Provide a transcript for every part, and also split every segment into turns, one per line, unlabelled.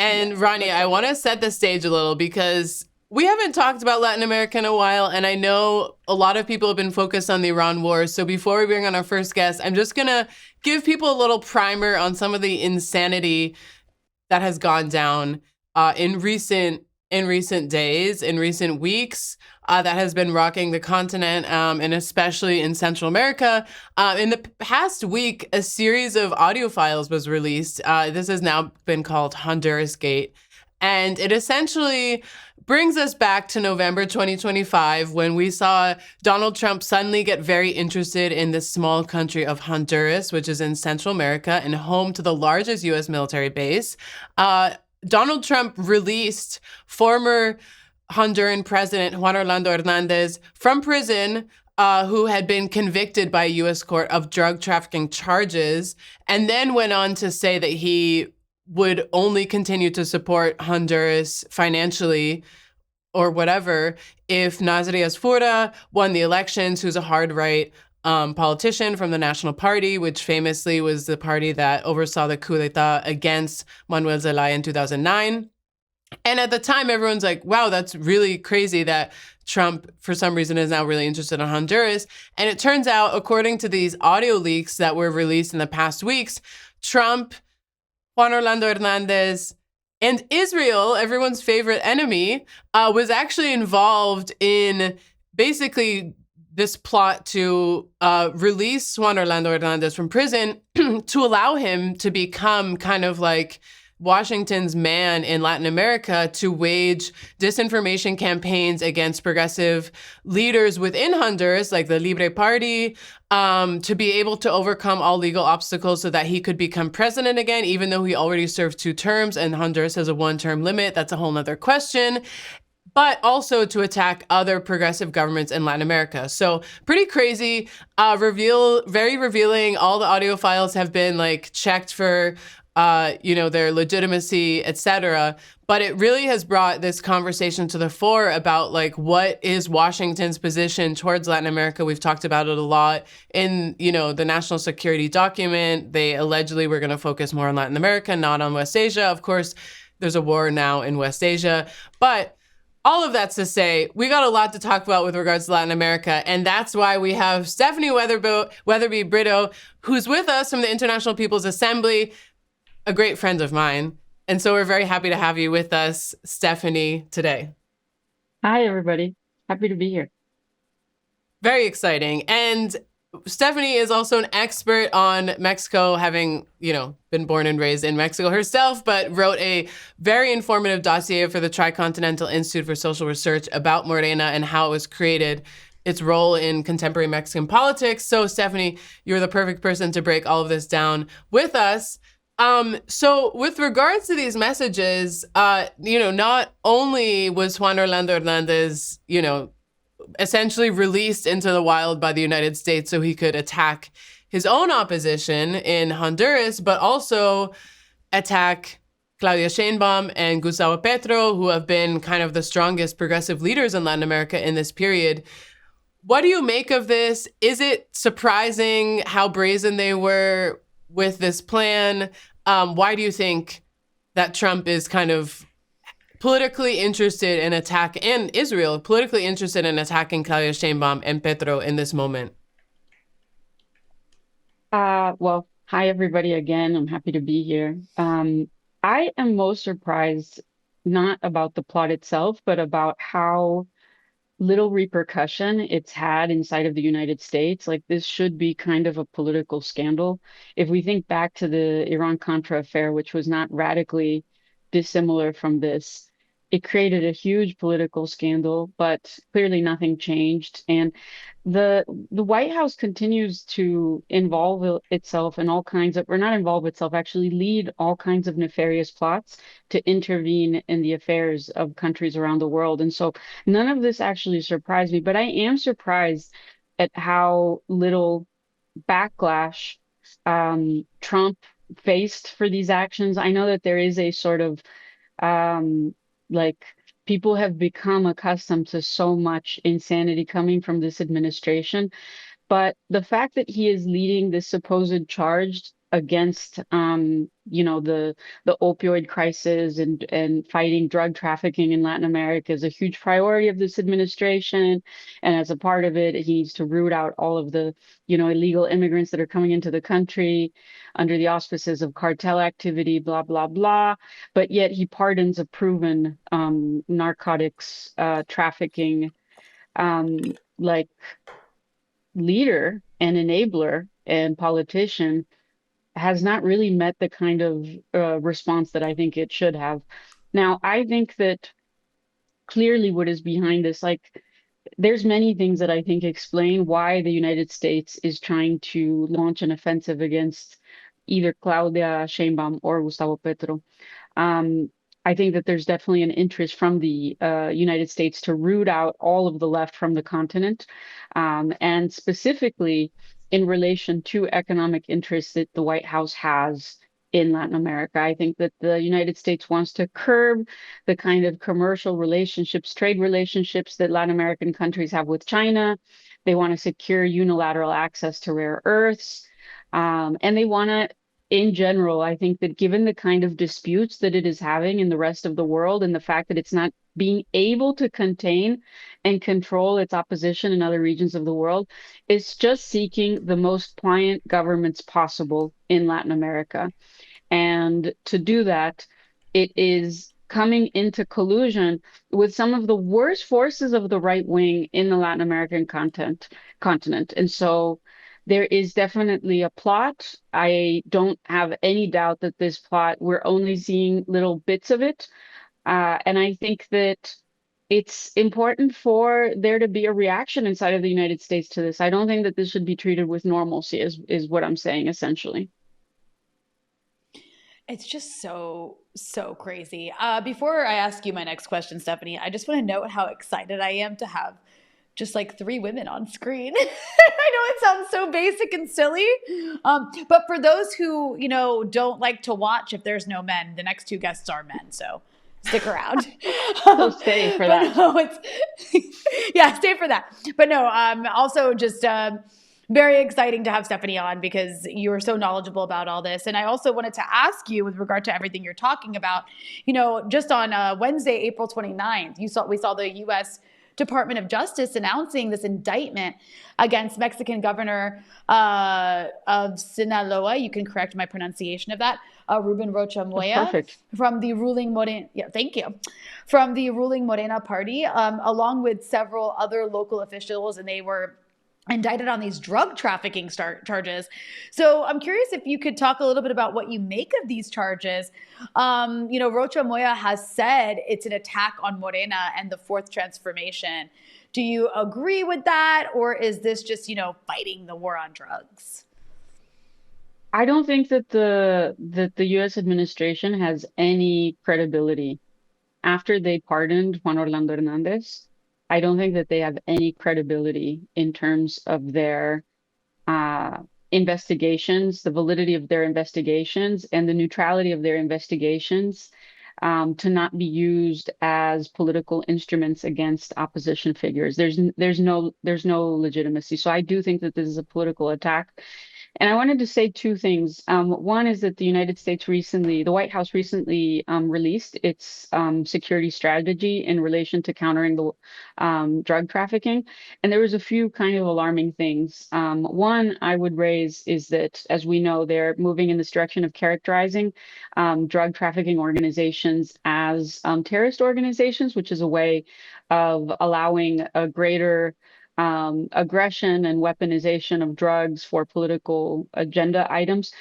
And Rania, I want to set the stage a little because we haven't talked about Latin America in a while, and I know a lot of people have been focused on the Iran war. So before we bring on our first guest, I'm just going to give people a little primer on some of the insanity that has gone down in recent days, in recent weeks, that has been rocking the continent, and especially in Central America. In the past week, a series of audio files was released. This has now been called Honduras Gate, and it essentially brings us back to November 2025 when we saw Donald Trump suddenly get very interested in this small country of Honduras, which is in Central America and home to the largest U.S. military base. Donald Trump released former Honduran President Juan Orlando Hernández from prison, who had been convicted by a U.S. court of drug trafficking charges, and then went on to say that he would only continue to support Honduras financially or whatever if Nasri Asfura won the elections, who's a hard right politician from the National Party, which famously was the party that oversaw the coup d'etat against Manuel Zelaya in 2009. And at the time, everyone's like, wow, that's really crazy that Trump, for some reason, is now really interested in Honduras. And it turns out, according to these audio leaks that were released in the past weeks, Trump, Juan Orlando Hernández, and Israel, everyone's favorite enemy, was actually involved in basically this plot to release Juan Orlando Hernández from prison to allow him to become kind of like Washington's man in Latin America to wage disinformation campaigns against progressive leaders within Honduras, like the Libre Party, to be able to overcome all legal obstacles so that he could become president again, even though he already served 2 terms and Honduras has a 1-term limit. That's a whole nother question. But also to attack other progressive governments in Latin America. So pretty crazy, very revealing. All the audio files have been like checked for their legitimacy, etc. But it really has brought this conversation to the fore about like what is Washington's position towards Latin America. We've talked about it a lot in, the national security document. They allegedly were going to focus more on Latin America, not on West Asia. Of course, there's a war now in West Asia, but all of that's to say, we got a lot to talk about with regards to Latin America, and that's why we have Stephanie Weatherbee Brito, who's with us from the International People's Assembly, a great friend of mine. And so we're very happy to have you with us, Stephanie, today.
Hi, everybody. Happy to be here.
Very exciting. And Stephanie is also an expert on Mexico, having, been born and raised in Mexico herself, but wrote a very informative dossier for the Tricontinental Institute for Social Research about Morena and how it was created, its role in contemporary Mexican politics. So, Stephanie, you're the perfect person to break all of this down with us. So with regards to these messages, not only was Juan Orlando Hernández, essentially released into the wild by the United States so he could attack his own opposition in Honduras, but also attack Claudia Sheinbaum and Gustavo Petro, who have been kind of the strongest progressive leaders in Latin America in this period. What do you make of this? Is it surprising how brazen they were with this plan? Why do you think that Trump is kind of politically interested in attacking, and Israel politically interested in attacking Claudia Sheinbaum and Petro in this moment?
Well, hi, everybody, again. I'm happy to be here. I am most surprised not about the plot itself, but about how little repercussion it's had inside of the United States. Like, this should be kind of a political scandal. If we think back to the Iran-Contra affair, which was not radically dissimilar from this, it created a huge political scandal, but clearly nothing changed. And the White House continues to involve itself in all kinds of, or not involve itself, actually lead all kinds of nefarious plots to intervene in the affairs of countries around the world. And so none of this actually surprised me, but I am surprised at how little backlash Trump faced for these actions. I know that there is a sort of like people have become accustomed to so much insanity coming from this administration. But the fact that he is leading this supposed charge against the opioid crisis and fighting drug trafficking in Latin America is a huge priority of this administration. And as a part of it, he needs to root out all of the illegal immigrants that are coming into the country under the auspices of cartel activity, blah blah blah. But yet he pardons a proven narcotics trafficking like leader and enabler and politician, has not really met the kind of response that I think it should have. Now, I think that clearly what is behind this, like, there's many things that I think explain why the United States is trying to launch an offensive against either Claudia Sheinbaum or Gustavo Petro. Um, I think that there's definitely an interest from the United States to root out all of the left from the continent, and specifically in relation to economic interests that the White House has in Latin America. I think that the United States wants to curb the kind of commercial relationships, trade relationships that Latin American countries have with China. They want to secure unilateral access to rare earths. And they want to, in general, I think that given the kind of disputes that it is having in the rest of the world and the fact that it's not being able to contain and control its opposition in other regions of the world, it's just seeking the most pliant governments possible in Latin America. And to do that, it is coming into collusion with some of the worst forces of the right wing in the Latin American continent. And so there is definitely a plot. I don't have any doubt that this plot, we're only seeing little bits of it. And I think that it's important for there to be a reaction inside of the United States to this. I don't think that this should be treated with normalcy, is what I'm saying, essentially.
It's just so crazy. Before I ask you my next question, Stephanie, I just want to note how excited I am to have just like three women on screen. I know it sounds so basic and silly, but for those who don't like to watch, if there's no men, the next two guests are men, so stick around.
So stay for that.
No, yeah, stay for that. But no, also just very exciting to have Stephanie on because you are so knowledgeable about all this. And I also wanted to ask you with regard to everything you're talking about, just on Wednesday, April 29th, we saw the U.S. Department of Justice announcing this indictment against Mexican governor of Sinaloa. You can correct my pronunciation of that. Ruben Rocha Moya from the ruling Morena. Yeah, thank you. From the ruling Morena party, along with several other local officials, and they were indicted on these drug trafficking charges. So I'm curious if you could talk a little bit about what you make of these charges. Rocha Moya has said it's an attack on Morena and the fourth transformation. Do you agree with that? Or is this just, fighting the war on drugs?
I don't think that the U.S. administration has any credibility. After they pardoned Juan Orlando Hernández, I don't think that they have any credibility in terms of their investigations, the validity of their investigations, and the neutrality of their investigations to not be used as political instruments against opposition figures. There's no legitimacy. So I do think that this is a political attack. And I wanted to say two things. One is that the White House recently released its security strategy in relation to countering the drug trafficking. And there was a few kind of alarming things. One I would raise is that, as we know, they're moving in this direction of characterizing drug trafficking organizations as terrorist organizations, which is a way of allowing a greater aggression and weaponization of drugs for political agenda items.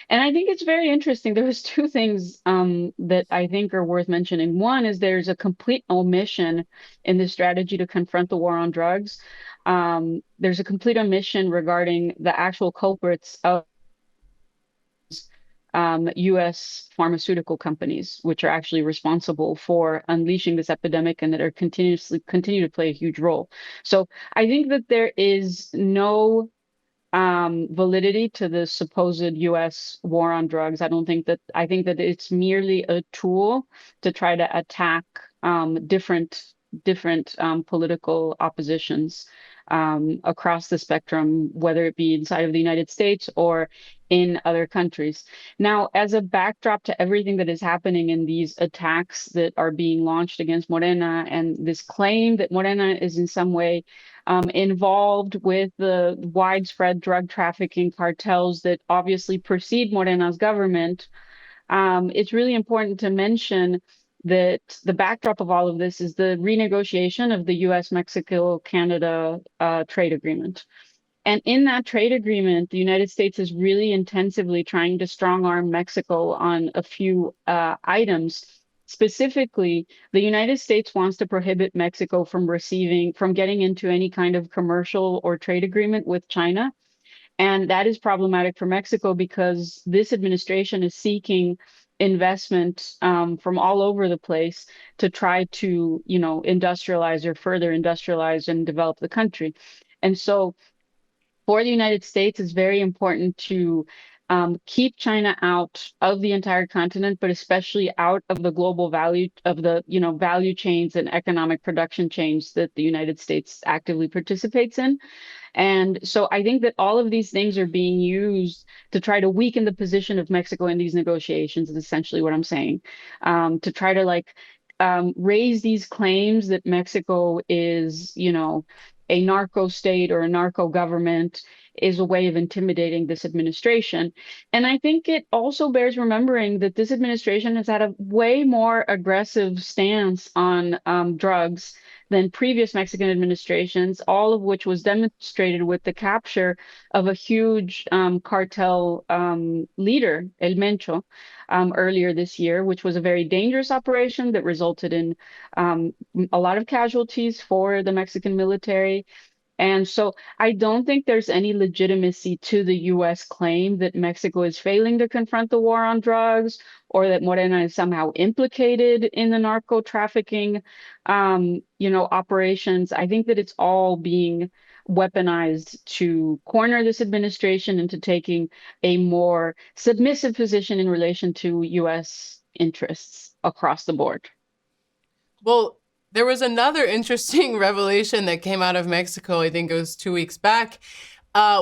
And I think it's very interesting. There was two things that I think are worth mentioning. One is there's a complete omission in the strategy to confront the war on drugs. There's a complete omission regarding the actual culprits of U.S. pharmaceutical companies, which are actually responsible for unleashing this epidemic and that are continue to play a huge role. So I think that there is no validity to the supposed U.S. war on drugs. I think that it's merely a tool to try to attack different political oppositions across the spectrum, whether it be inside of the United States or in other countries. Now, as a backdrop to everything that is happening in these attacks that are being launched against Morena, and this claim that Morena is in some way involved with the widespread drug trafficking cartels that obviously precede Morena's government, it's really important to mention that the backdrop of all of this is the renegotiation of the US-Mexico-Canada trade agreement. And in that trade agreement, the United States is really intensively trying to strong arm Mexico on a few items. Specifically, the United States wants to prohibit Mexico from getting into any kind of commercial or trade agreement with China. And that is problematic for Mexico because this administration is seeking investment from all over the place to try to, industrialize or further industrialize and develop the country. And so for the United States, it's very important to keep China out of the entire continent, but especially out of the global value chains and economic production chains that the United States actively participates in. And so I think that all of these things are being used to try to weaken the position of Mexico in these negotiations, is essentially what I'm saying, to try to raise these claims that Mexico is, a narco state or a narco government is a way of intimidating this administration. And I think it also bears remembering that this administration has had a way more aggressive stance on drugs than previous Mexican administrations, all of which was demonstrated with the capture of a huge cartel leader, El Mencho, earlier this year, which was a very dangerous operation that resulted in a lot of casualties for the Mexican military. And so I don't think there's any legitimacy to the US claim that Mexico is failing to confront the war on drugs or that Morena is somehow implicated in the narco trafficking, operations. I think that it's all being weaponized to corner this administration into taking a more submissive position in relation to US interests across the board.
Well, there was another interesting revelation that came out of Mexico, I think it was 2 weeks back,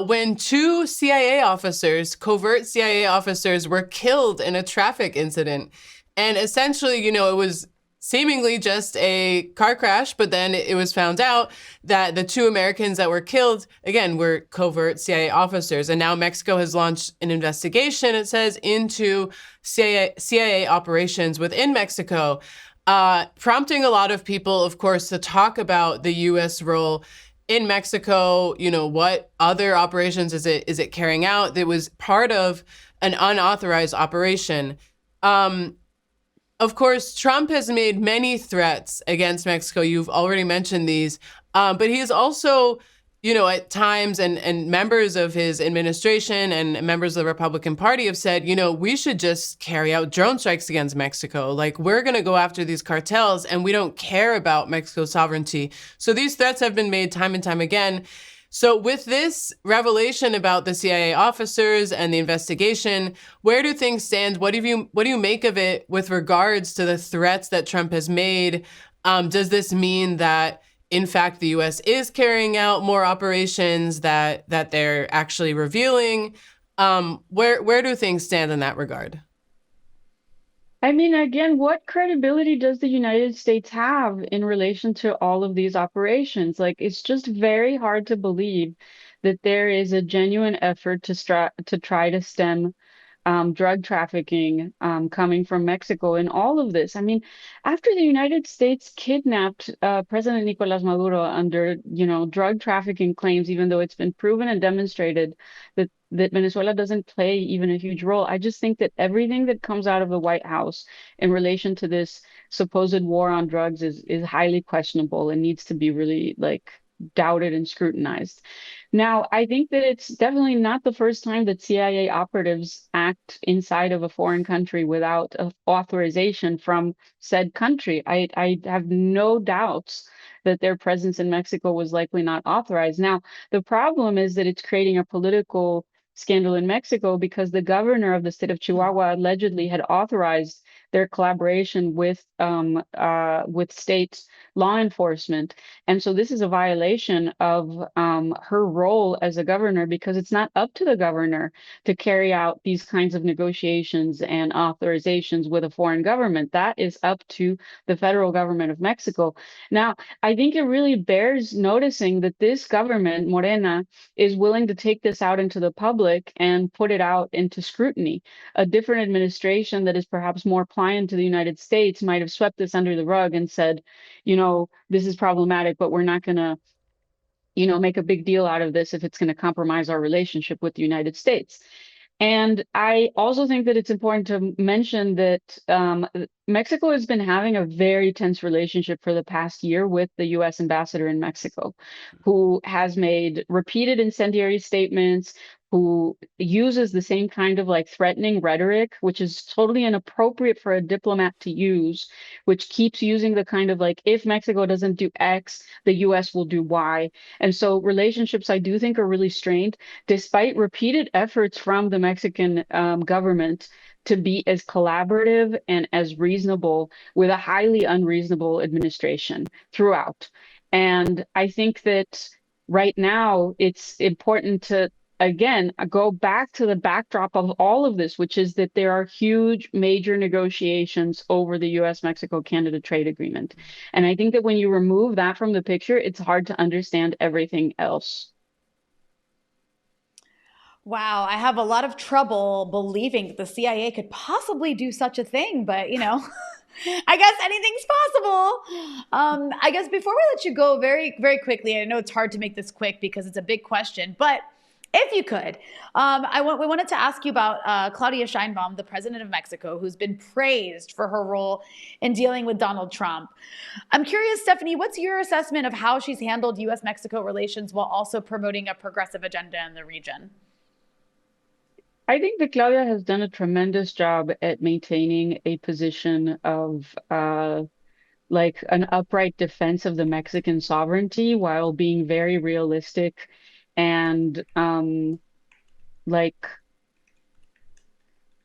when two CIA officers, covert CIA officers, were killed in a traffic incident. And essentially, it was seemingly just a car crash, but then it was found out that the two Americans that were killed, again, were covert CIA officers. And now Mexico has launched an investigation, it says, into CIA operations within Mexico. Prompting a lot of people, of course, to talk about the U.S. role in Mexico. What other operations is it carrying out? That was part of an unauthorized operation. Of course, Trump has made many threats against Mexico. You've already mentioned these, but he is also, at times, and members of his administration and members of the Republican Party have said, we should just carry out drone strikes against Mexico. Like, we're going to go after these cartels and we don't care about Mexico's sovereignty. So these threats have been made time and time again. So with this revelation about the CIA officers and the investigation, where do things stand? What do you make of it with regards to the threats that Trump has made? Does this mean that, in fact, the U.S. is carrying out more operations that they're actually revealing? Where do things stand in that regard?
I mean, again, what credibility does the United States have in relation to all of these operations? It's just very hard to believe that there is a genuine effort to try to stem drug trafficking coming from Mexico in all of this. I mean, after the United States kidnapped President Nicolas Maduro under, drug trafficking claims, even though it's been proven and demonstrated that Venezuela doesn't play even a huge role, I just think that everything that comes out of the White House in relation to this supposed war on drugs is highly questionable and needs to be really doubted and scrutinized. Now, I think that it's definitely not the first time that CIA operatives act inside of a foreign country without authorization from said country. I have no doubts that their presence in Mexico was likely not authorized. Now, the problem is that it's creating a political scandal in Mexico because the governor of the state of Chihuahua allegedly had authorized their collaboration with state law enforcement. And so this is a violation of her role as a governor, because it's not up to the governor to carry out these kinds of negotiations and authorizations with a foreign government. That is up to the federal government of Mexico. Now, I think it really bears noticing that this government, Morena, is willing to take this out into the public and put it out into scrutiny. A different administration that is perhaps more pliant to the United States might have swept this under the rug and said, this is problematic, but we're not going to make a big deal out of this if it's going to compromise our relationship with the United States. And I also think that it's important to mention that Mexico has been having a very tense relationship for the past year with the U.S. ambassador in Mexico, who has made repeated incendiary statements, who uses the same kind of threatening rhetoric, which is totally inappropriate for a diplomat to use, which keeps using the kind of if Mexico doesn't do X, the US will do Y. And so relationships, I do think, are really strained, despite repeated efforts from the Mexican government to be as collaborative and as reasonable with a highly unreasonable administration throughout. And I think that right now it's important to again, go back to the backdrop of all of this, which is that there are huge major negotiations over the US-Mexico-Canada trade agreement. And I think that when you remove that from the picture, it's hard to understand everything else.
Wow, I have a lot of trouble believing that the CIA could possibly do such a thing, but I guess anything's possible. I guess before we let you go very, very quickly, I know it's hard to make this quick because it's a big question, but if you could, we wanted to ask you about Claudia Sheinbaum, the president of Mexico, who's been praised for her role in dealing with Donald Trump. I'm curious, Stephanie, what's your assessment of how she's handled U.S.-Mexico relations while also promoting a progressive agenda in the region?
I think that Claudia has done a tremendous job at maintaining a position of an upright defense of the Mexican sovereignty while being very realistic and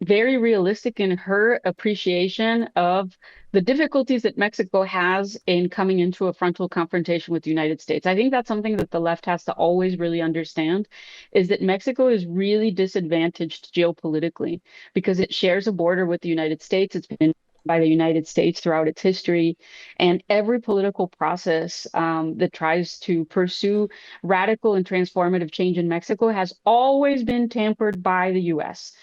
very realistic in her appreciation of the difficulties that Mexico has in coming into a frontal confrontation with the United States. I think that's something that the left has to always really understand, is that Mexico is really disadvantaged geopolitically because it shares a border with the United States. It's been by the United States throughout its history, and every political process that tries to pursue radical and transformative change in Mexico has always been tampered by the U.S.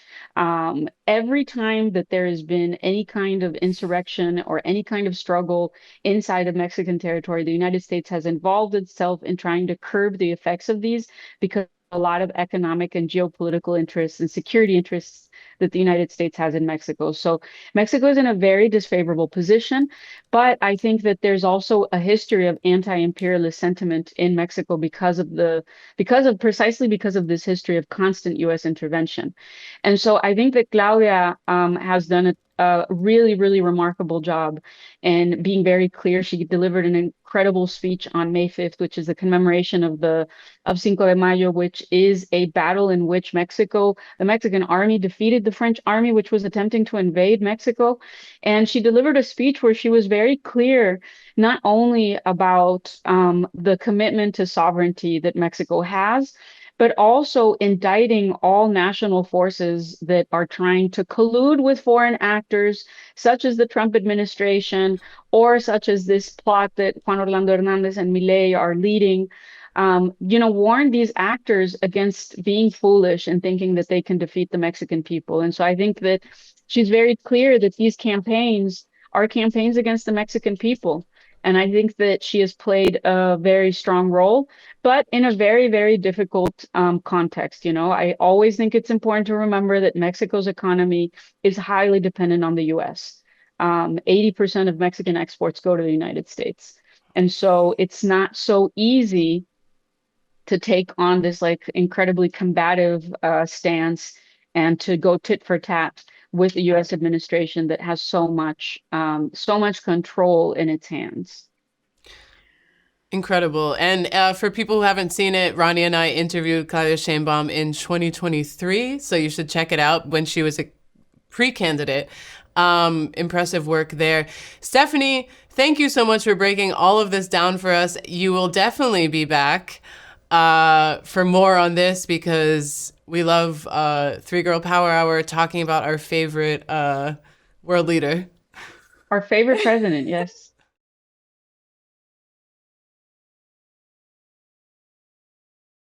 Every time that there has been any kind of insurrection or any kind of struggle inside of Mexican territory, the United States has involved itself in trying to curb the effects of these, because a lot of economic and geopolitical interests and security interests that the United States has in Mexico. So Mexico is in a very disfavorable position, but I think that there's also a history of anti-imperialist sentiment in Mexico because of this history of constant US intervention. And so I think that Claudia has done a really, really remarkable job in being very clear. She delivered an incredible speech on May 5th, which is the commemoration of Cinco de Mayo, which is a battle in which the Mexican army defeated the French army, which was attempting to invade Mexico. And she delivered a speech where she was very clear, not only about the commitment to sovereignty that Mexico has, but also indicting all national forces that are trying to collude with foreign actors, such as the Trump administration, or such as this plot that Juan Orlando Hernández and Milei are leading. Warn these actors against being foolish and thinking that they can defeat the Mexican people. And so I think that she's very clear that these campaigns are campaigns against the Mexican people. And I think that she has played a very strong role, but in a very, very difficult context. I always think it's important to remember that Mexico's economy is highly dependent on the US. 80% of Mexican exports go to the United States. And so it's not so easy to take on this incredibly combative stance and to go tit for tat with the U.S. administration that has so much control in its hands.
Incredible. And for people who haven't seen it, Rania and I interviewed Claudia Sheinbaum in 2023, so you should check it out when she was a pre-candidate. Impressive work there. Stephanie, thank you so much for breaking all of this down for us. You will definitely be back for more on this because we love Three Girl Power Hour talking about our favorite world leader.
Our favorite president, yes.